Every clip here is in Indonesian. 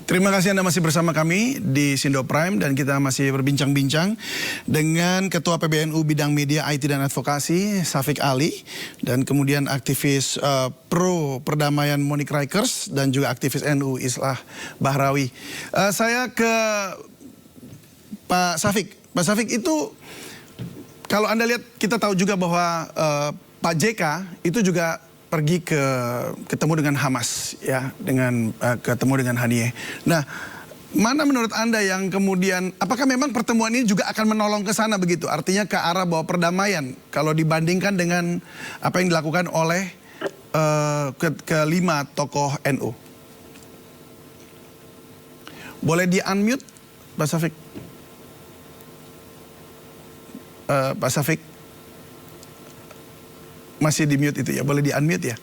Terima kasih Anda masih bersama kami di Sindo Prime dan kita masih berbincang-bincang dengan Ketua PBNU Bidang Media, IT dan Advokasi, Syafiq Ali, dan kemudian aktivis pro perdamaian Monique Rikers dan juga aktivis NU Islah Bahrawi. Saya ke Pak Syafiq. Pak Syafiq, itu kalau Anda lihat, kita tahu juga bahwa Pak JK itu juga pergi ketemu dengan Hamas, ya, ketemu dengan Haniyeh. Nah, mana menurut Anda yang kemudian, apakah memang pertemuan ini juga akan menolong ke sana begitu? Artinya ke arah bahwa perdamaian, kalau dibandingkan dengan apa yang dilakukan oleh kelima tokoh NU. Boleh di-unmute, Pak Syafiq? Pak Syafiq? Masih di mute itu ya, boleh di unmute ya?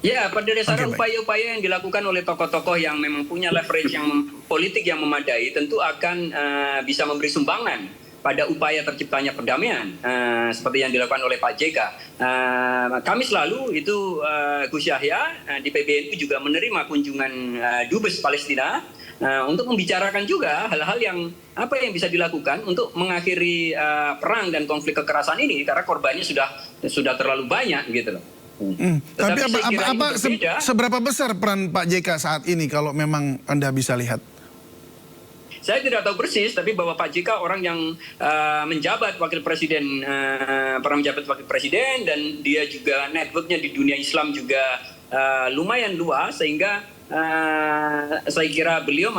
Ya, pada dasarnya upaya-upaya yang dilakukan oleh tokoh-tokoh yang memang punya leverage yang politik yang memadai tentu akan bisa memberi sumbangan pada upaya terciptanya perdamaian seperti yang dilakukan oleh Pak JK. Kami selalu itu Gus Yahya di PBNU juga menerima kunjungan Dubes Palestina untuk membicarakan juga hal-hal yang apa yang bisa dilakukan untuk mengakhiri perang dan konflik kekerasan ini karena korbannya sudah terlalu banyak gitu loh. Tapi seberapa besar peran Pak JK saat ini kalau memang Anda bisa lihat? Saya tidak tahu persis, tapi bahwa Pak JK orang yang menjabat wakil presiden, pernah menjabat wakil presiden, dan dia juga networknya di dunia Islam juga lumayan luas, sehingga saya kira beliau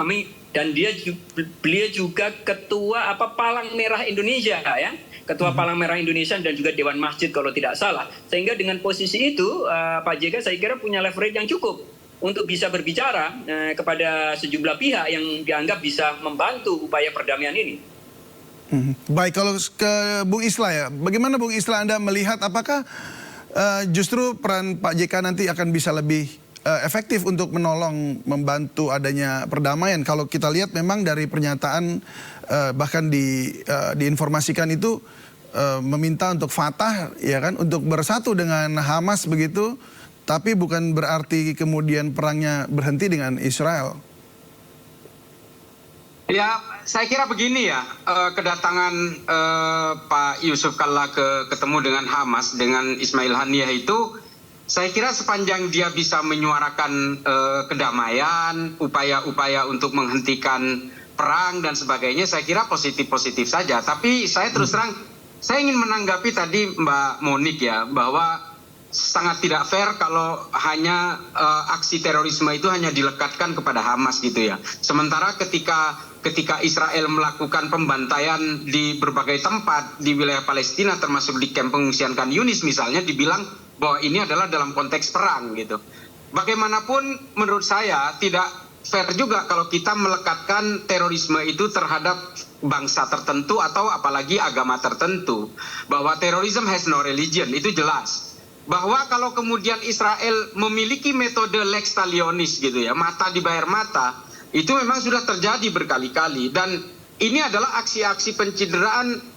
beliau juga ketua Palang Merah Indonesia, ya, ketua Palang Merah Indonesia dan juga Dewan Masjid kalau tidak salah, sehingga dengan posisi itu Pak JK saya kira punya leverage yang cukup untuk bisa berbicara kepada sejumlah pihak yang dianggap bisa membantu upaya perdamaian ini. Baik, kalau ke Bung Islah ya, bagaimana Bung Islah Anda melihat apakah justru peran Pak JK nanti akan bisa lebih efektif untuk menolong membantu adanya perdamaian? Kalau kita lihat memang dari pernyataan bahkan diinformasikan itu meminta untuk Fatah, ya kan, untuk bersatu dengan Hamas begitu, tapi bukan berarti kemudian perangnya berhenti dengan Israel. Ya, saya kira begini ya, kedatangan Pak Yusuf Kalla ketemu dengan Hamas, dengan Ismail Haniyeh itu, saya kira sepanjang dia bisa menyuarakan kedamaian, upaya-upaya untuk menghentikan perang dan sebagainya, saya kira positif-positif saja. Tapi saya terus terang, saya ingin menanggapi tadi Mbak Monique ya, bahwa sangat tidak fair kalau hanya aksi terorisme itu hanya dilekatkan kepada Hamas gitu ya. Sementara ketika Israel melakukan pembantaian di berbagai tempat di wilayah Palestina, termasuk di kamp pengungsian Khan Yunis misalnya, dibilang bahwa ini adalah dalam konteks perang gitu. Bagaimanapun menurut saya tidak fair juga kalau kita melekatkan terorisme itu terhadap bangsa tertentu atau apalagi agama tertentu. Bahwa terrorism has no religion, itu jelas. Bahwa kalau kemudian Israel memiliki metode lex talionis gitu ya, mata dibayar mata, itu memang sudah terjadi berkali-kali. Dan ini adalah aksi-aksi pencideraan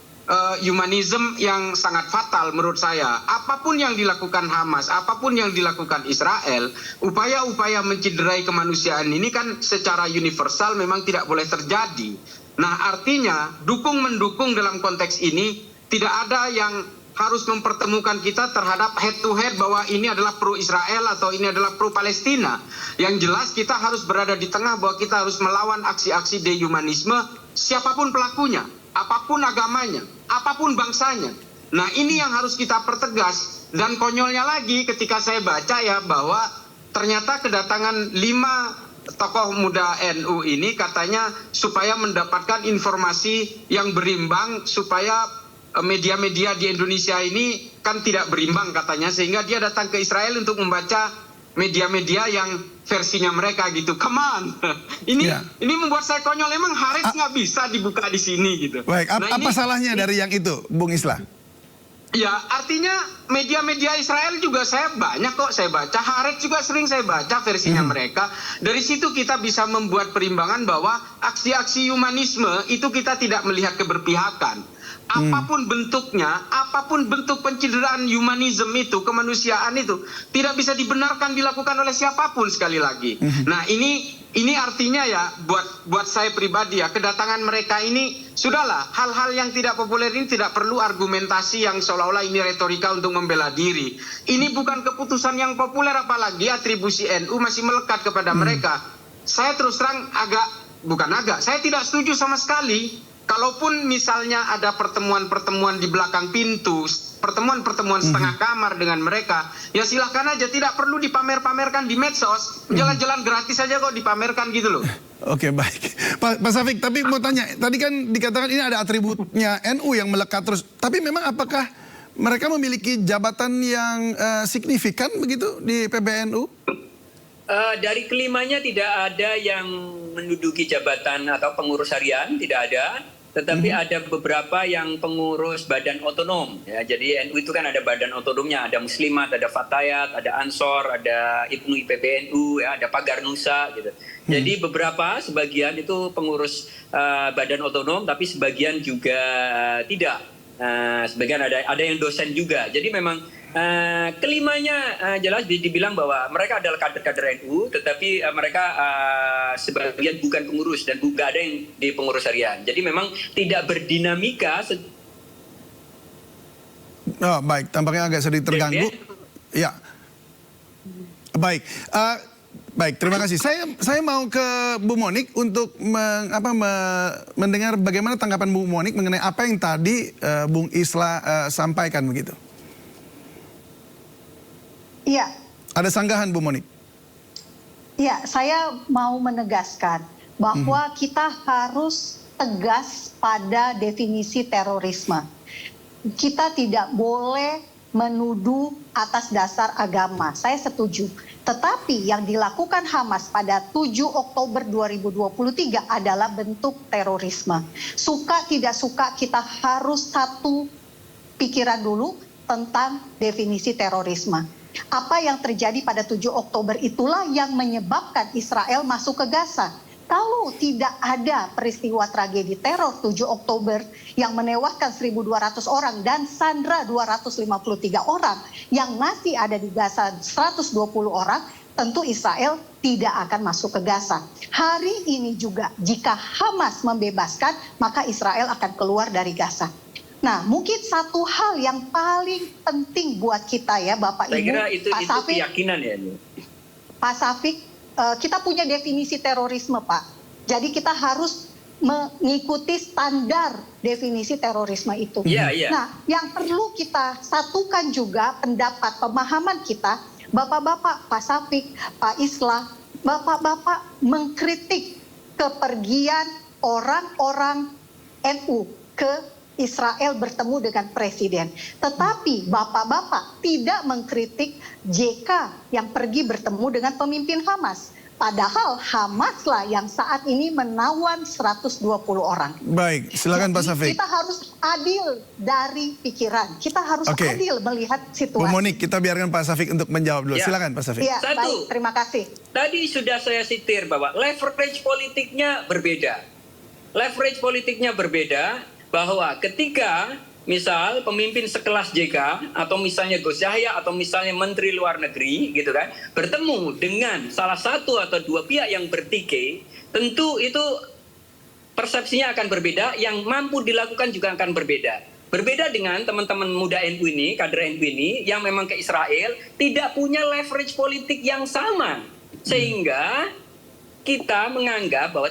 humanisme yang sangat fatal menurut saya. Apapun yang dilakukan Hamas, apapun yang dilakukan Israel, upaya-upaya menciderai kemanusiaan ini kan secara universal memang tidak boleh terjadi. Nah, artinya dukung-mendukung dalam konteks ini tidak ada yang harus mempertemukan kita terhadap head to head bahwa ini adalah pro Israel atau ini adalah pro Palestina. Yang jelas kita harus berada di tengah bahwa kita harus melawan aksi-aksi dehumanisme siapapun pelakunya, apapun agamanya, apapun bangsanya. Nah, ini yang harus kita pertegas. Dan konyolnya lagi ketika saya baca ya bahwa ternyata kedatangan 5 tokoh muda NU ini katanya supaya mendapatkan informasi yang berimbang, supaya media-media di Indonesia ini kan tidak berimbang katanya, sehingga dia datang ke Israel untuk membaca media-media yang versinya mereka gitu. Come on. Ini membuat saya konyol. Emang Haaretz nggak bisa dibuka di sini gitu. Baik, apa salahnya dari yang itu, Bung Islah? Ya, artinya media-media Israel juga saya banyak kok saya baca. Haaretz juga sering saya baca versinya mereka. Dari situ kita bisa membuat perimbangan bahwa aksi-aksi humanisme itu kita tidak melihat keberpihakan. Apapun bentuknya, apapun bentuk pencideraan humanisme itu, kemanusiaan itu, tidak bisa dibenarkan dilakukan oleh siapapun sekali lagi. Nah, ini artinya ya buat saya pribadi ya, kedatangan mereka ini sudahlah, hal-hal yang tidak populer ini tidak perlu argumentasi yang seolah-olah ini retorika untuk membela diri. Ini bukan keputusan yang populer, apalagi atribusi NU masih melekat kepada mereka. Saya terus terang saya tidak setuju sama sekali. Kalaupun misalnya ada pertemuan-pertemuan di belakang pintu, pertemuan-pertemuan setengah kamar dengan mereka, ya silahkan aja, tidak perlu dipamer-pamerkan di medsos, jalan-jalan gratis aja kok dipamerkan gitu loh. Oke, baik. Pak Safik, tapi mau tanya, tadi kan dikatakan ini ada atributnya NU yang melekat terus, tapi memang apakah mereka memiliki jabatan yang signifikan begitu di PBNU? Dari kelimanya tidak ada yang menduduki jabatan atau pengurus harian, tidak ada. Tetapi ada beberapa yang pengurus badan otonom. Ya, jadi NU itu kan ada badan otonomnya, ada Muslimat, ada Fatayat, ada Ansor, ada Ibnu IPBNU, ya, ada Pagar Nusa gitu. Jadi sebagian itu pengurus badan otonom, tapi sebagian juga tidak. Sebagian ada yang dosen juga. Jadi memang kelimanya jelas dibilang bahwa mereka adalah kader-kader NU, tetapi mereka sebagian bukan pengurus dan juga ada yang di pengurus harian. Jadi memang tidak berdinamika. Oh, baik, tampaknya agak sedikit terganggu. Ya, baik. Baik, terima kasih. Saya mau ke Bu Monik untuk mendengar bagaimana tanggapan Bu Monik mengenai apa yang tadi Bung Islah sampaikan begitu. Iya. Ada sanggahan Bu Monik? Iya, saya mau menegaskan bahwa kita harus tegas pada definisi terorisme. Kita tidak boleh menuduh atas dasar agama. Saya setuju. Tetapi yang dilakukan Hamas pada 7 Oktober 2023 adalah bentuk terorisme. Suka tidak suka, kita harus satu pikiran dulu tentang definisi terorisme. Apa yang terjadi pada 7 Oktober itulah yang menyebabkan Israel masuk ke Gaza. Kalau tidak ada peristiwa tragedi teror 7 Oktober yang menewaskan 1.200 orang dan sandra 253 orang yang masih ada di Gaza 120 orang, tentu Israel tidak akan masuk ke Gaza. Hari ini juga jika Hamas membebaskan, maka Israel akan keluar dari Gaza. Nah, mungkin satu hal yang paling penting buat kita ya Bapak Ibu, saya kira itu Safik, keyakinan ya. Pak Safik, kita punya definisi terorisme Pak. Jadi kita harus mengikuti standar definisi terorisme itu. Iya. Nah, yang perlu kita satukan juga pendapat, pemahaman kita, Bapak-bapak, Pak Safik, Pak Islah, Bapak-bapak mengkritik kepergian orang-orang NU ke Israel bertemu dengan presiden. Tetapi Bapak-bapak tidak mengkritik JK yang pergi bertemu dengan pemimpin Hamas. Padahal Hamaslah yang saat ini menawan 120 orang. Baik, silakan Pak Safik. Kita harus adil dari pikiran. Kita harus adil melihat situasi. Bu Monik, kita biarkan Pak Safik untuk menjawab dulu. Ya. Silakan Pak Safik. Ya, Satu. baik, terima kasih. Tadi sudah saya sitir bahwa leverage politiknya berbeda. Leverage politiknya berbeda bahwa ketika misal pemimpin sekelas JK atau misalnya Gus Yahya atau misalnya Menteri Luar Negeri gitu kan bertemu dengan salah satu atau dua pihak yang bertikai, tentu itu persepsinya akan berbeda, yang mampu dilakukan juga akan berbeda. Berbeda dengan teman-teman muda NU ini, kader NU ini yang memang ke Israel tidak punya leverage politik yang sama. Sehingga kita menganggap bahwa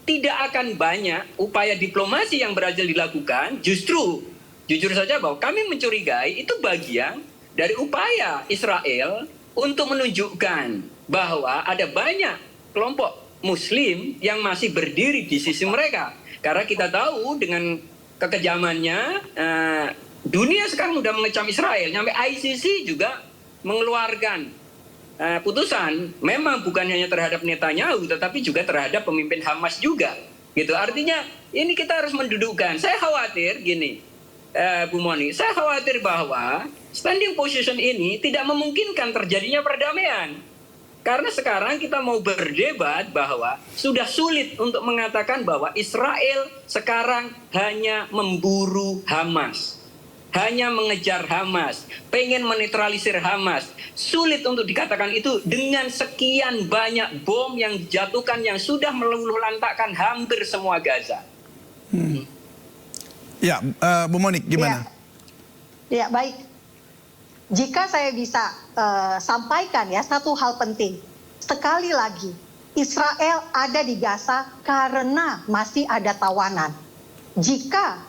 tidak akan banyak upaya diplomasi yang berhasil dilakukan. Justru, jujur saja bahwa kami mencurigai itu bagian dari upaya Israel untuk menunjukkan bahwa ada banyak kelompok Muslim yang masih berdiri di sisi mereka. Karena kita tahu dengan kekejamannya, dunia sekarang sudah mengecam Israel. Sampai ICC juga mengeluarkan putusan, memang bukan hanya terhadap Netanyahu, tetapi juga terhadap pemimpin Hamas juga. Gitu. Artinya ini kita harus mendudukkan. Saya khawatir gini, Bu Moni, saya khawatir bahwa standing position ini tidak memungkinkan terjadinya perdamaian. Karena sekarang kita mau berdebat bahwa sudah sulit untuk mengatakan bahwa Israel sekarang hanya memburu Hamas. Hanya mengejar Hamas, pengen menetralisir Hamas. Sulit untuk dikatakan itu dengan sekian banyak bom yang dijatuhkan yang sudah meluluh lantakkan hampir semua Gaza. Ya, Bu Monik gimana? Ya, baik. Jika saya bisa sampaikan ya satu hal penting. Sekali lagi, Israel ada di Gaza karena masih ada tawanan. Jika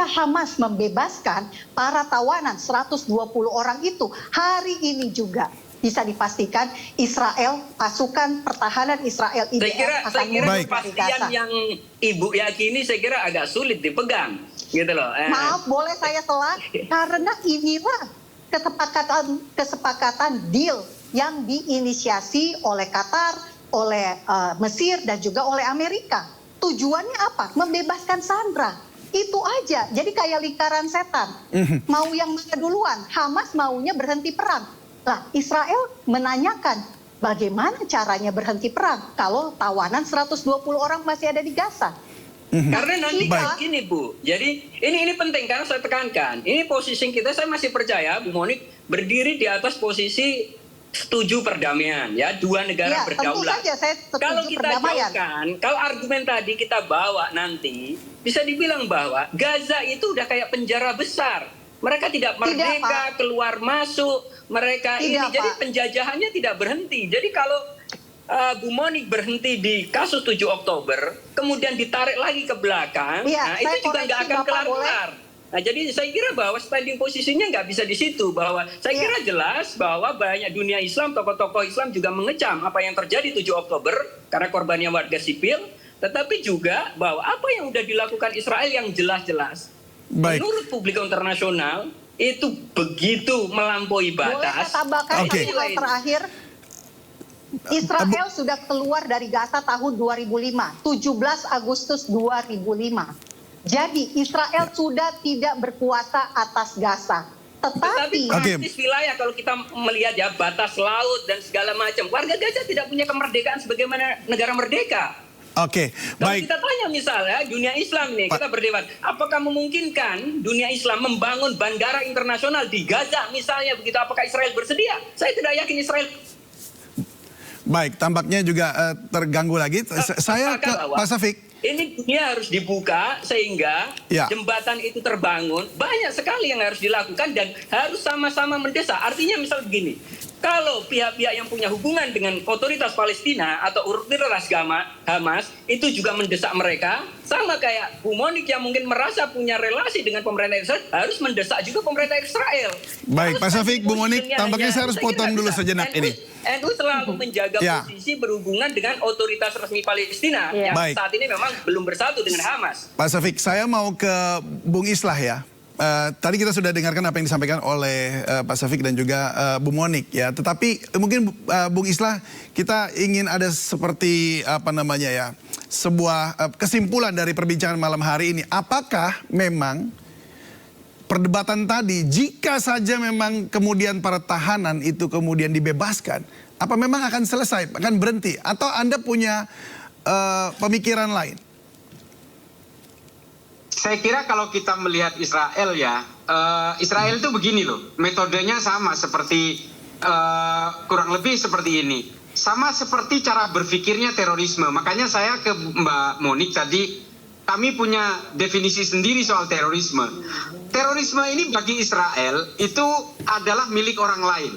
Hamas membebaskan para tawanan 120 orang itu, hari ini juga bisa dipastikan Israel, pasukan pertahanan Israel IDF akan saya kira mundur dari kepastian Gaza. yang Ibu yakini saya kira agak sulit dipegang, gitu loh. Maaf, boleh saya telat? Karena inilah kesepakatan deal yang diinisiasi oleh Qatar, oleh Mesir, dan juga oleh Amerika. Tujuannya apa? Membebaskan Sandra. Itu aja. Jadi kayak lingkaran setan. Mau yang mana duluan? Hamas maunya berhenti perang. Lah, Israel menanyakan bagaimana caranya berhenti perang kalau tawanan 120 orang masih ada di Gaza. Karena nanti gini Bu, jadi ini penting karena saya tekankan, ini posisi kita saya masih percaya Bu Monik berdiri di atas posisi setuju perdamaian ya, dua negara berdaulat. Tentu saja saya setuju kalau kita perdamaian. jauhkan, kalau argumen tadi kita bawa nanti bisa dibilang bahwa Gaza itu udah kayak penjara besar. Mereka tidak merdeka, keluar masuk, mereka ini jadi penjajahannya tidak berhenti. Jadi kalau Bu Monik berhenti di kasus 7 Oktober, kemudian ditarik lagi ke belakang, nah itu juga nggak akan kelar-kelar. Nah, jadi saya kira bahwa standing posisinya nggak bisa di situ. Bahwa saya kira jelas bahwa banyak dunia Islam, tokoh-tokoh Islam juga mengecam apa yang terjadi 7 Oktober karena korbannya warga sipil, tetapi juga bahwa apa yang sudah dilakukan Israel yang jelas-jelas menurut publik internasional itu begitu melampaui batas. Boleh saya tambahkan hal terakhir? Israel sudah keluar dari Gaza tahun 2005, 17 Agustus 2005. Jadi Israel sudah tidak berkuasa atas Gaza. Tetapi praktis wilayah kalau kita melihat ya batas laut dan segala macam, warga Gaza tidak punya kemerdekaan sebagaimana negara merdeka. Oke, baik. Kalau kita tanya misalnya dunia Islam nih, kita berdebat, apakah memungkinkan dunia Islam membangun bandara internasional di Gaza misalnya begitu? Apakah Israel bersedia? Saya tidak yakin Israel. Baik, tampaknya juga terganggu lagi. Saya ke Pak Syafiq. Ini dunia harus dibuka sehingga jembatan itu terbangun. Banyak sekali yang harus dilakukan dan harus sama-sama mendesak. Artinya misal begini, kalau pihak-pihak yang punya hubungan dengan otoritas Palestina atau otoritas Hamas itu juga mendesak mereka, sama kayak Bu Monik yang mungkin merasa punya relasi dengan pemerintah Israel, harus mendesak juga pemerintah Israel. Baik, Pak Syafiq, Bu Monik, tampaknya saya harus potong dulu sejenak ini. NU selalu menjaga posisi berhubungan dengan otoritas resmi Palestina yang saat ini memang belum bersatu dengan Hamas. Pak Syafiq, saya mau ke Bung Islah ya. Tadi kita sudah dengarkan apa yang disampaikan oleh Pak Syafiq dan juga Bu Monik ya. Tetapi mungkin Bung Islah, kita ingin ada seperti apa namanya ya, sebuah kesimpulan dari perbincangan malam hari ini. Apakah memang perdebatan tadi, jika saja memang kemudian para tahanan itu kemudian dibebaskan, apa memang akan selesai, akan berhenti? Atau Anda punya pemikiran lain? Saya kira kalau kita melihat Israel ya, Israel itu begini loh, metodenya sama seperti kurang lebih seperti ini. Sama seperti cara berpikirnya terorisme. Makanya saya ke Mbak Monik tadi, kami punya definisi sendiri soal terorisme. Terorisme ini bagi Israel itu adalah milik orang lain.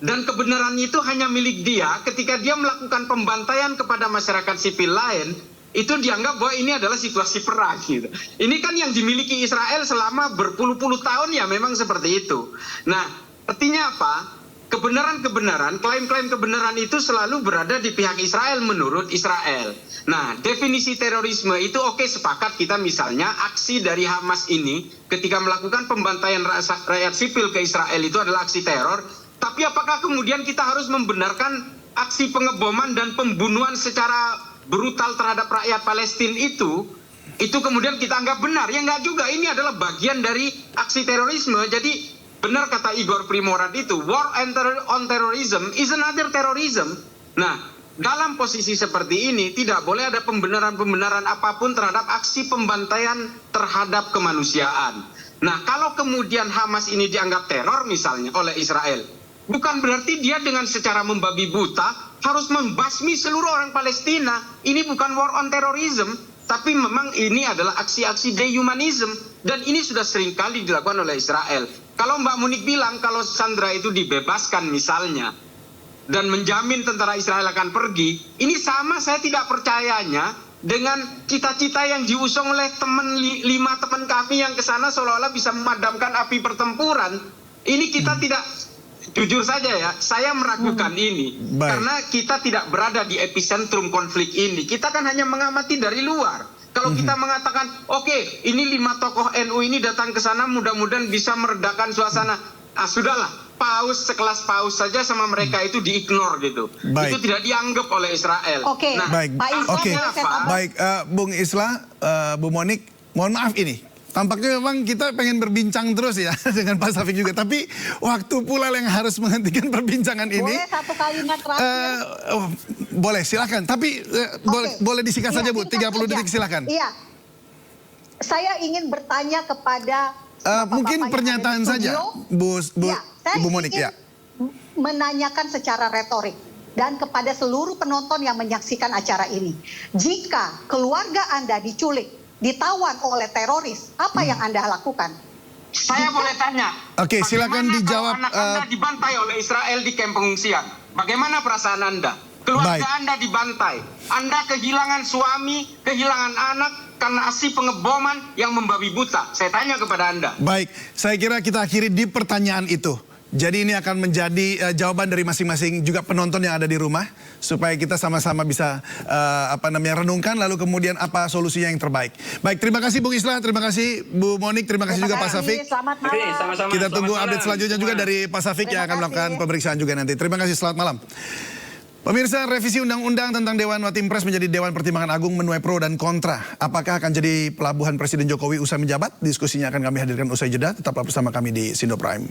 Dan kebenaran itu hanya milik dia ketika dia melakukan pembantaian kepada masyarakat sipil lain, itu dianggap bahwa ini adalah situasi perang gitu. Ini kan yang dimiliki Israel selama berpuluh-puluh tahun ya memang seperti itu. Nah, artinya apa? Kebenaran-kebenaran, klaim-klaim kebenaran itu selalu berada di pihak Israel menurut Israel. Nah, definisi terorisme itu oke, sepakat kita misalnya aksi dari Hamas ini ketika melakukan pembantaian rakyat sipil ke Israel itu adalah aksi teror. Tapi apakah kemudian kita harus membenarkan aksi pengeboman dan pembunuhan secara brutal terhadap rakyat Palestina itu itu kemudian kita anggap benar. Ya enggak juga, ini adalah bagian dari aksi terorisme. Jadi benar kata Igor Primorat itu, war on terrorism is another terrorism. Nah, dalam posisi seperti ini tidak boleh ada pembenaran-pembenaran apapun terhadap aksi pembantaian terhadap kemanusiaan. Nah, kalau kemudian Hamas ini dianggap teror misalnya oleh Israel, bukan berarti dia dengan secara membabi buta harus membasmi seluruh orang Palestina. Ini bukan war on terrorism, tapi memang ini adalah aksi-aksi dehumanism. Dan ini sudah seringkali dilakukan oleh Israel. Kalau Mbak Munik bilang kalau Sandra itu dibebaskan misalnya, dan menjamin tentara Israel akan pergi, ini sama saya tidak percayanya dengan cita-cita yang diusung oleh 5 teman kami yang ke sana seolah-olah bisa memadamkan api pertempuran. Ini kita tidak, jujur saja ya, saya meragukan ini. Baik. Karena kita tidak berada di epicentrum konflik ini. Kita kan hanya mengamati dari luar. Kalau kita mengatakan, oke, ini 5 tokoh NU ini datang ke sana, mudah-mudahan bisa meredakan suasana. Ah, sudahlah, paus sekelas paus saja sama mereka itu di-ignore gitu. Baik. Itu tidak dianggap oleh Israel. Oke. Nah, Baik, Pak Islah, oke. boleh saya tambah? Baik, Bung Islah, Bu Monik, mohon maaf ini. Tampaknya memang kita pengen berbincang terus ya dengan Pak Syafiq juga. Tapi waktu pula yang harus menghentikan perbincangan ini. Boleh satu kalimat terakhir? Boleh, silakan. Tapi boleh disingkat saja, Bu. 30 detik silakan. Iya. Saya ingin bertanya kepada bapak-bapak mungkin yang ada di pernyataan saja, studio. Ya, saya Bu Monik ingin ya. menanyakan secara retorik dan kepada seluruh penonton yang menyaksikan acara ini. Jika keluarga Anda diculik, ditawan oleh teroris, apa yang Anda lakukan? Saya boleh tanya. Oke, silakan bagaimana dijawab. kalau anak Anda dibantai oleh Israel di kamp pengungsian. Bagaimana perasaan Anda? Keluarga Baik. Anda dibantai. Anda kehilangan suami, kehilangan anak karena aksi pengeboman yang membabi buta. Saya tanya kepada Anda. Baik, saya kira kita akhiri di pertanyaan itu. Jadi ini akan menjadi jawaban dari masing-masing juga penonton yang ada di rumah supaya kita sama-sama bisa renungkan lalu kemudian apa solusinya yang terbaik. Baik, terima kasih Bung Islah, terima kasih Bu Monik, terima kasih juga Pak Syafiq. Selamat Oke, malam. sama-sama. Kita tunggu Selamat update malam. selanjutnya juga dari Pak Syafiq yang akan Terima melakukan kasih. pemeriksaan juga nanti. Terima kasih, selamat malam. Pemirsa, revisi undang-undang tentang Dewan Watim Pres menjadi Dewan Pertimbangan Agung menuai pro dan kontra. Apakah akan jadi pelabuhan Presiden Jokowi usai menjabat? Diskusinya akan kami hadirkan usai jeda. Tetaplah bersama kami di Sindo Prime.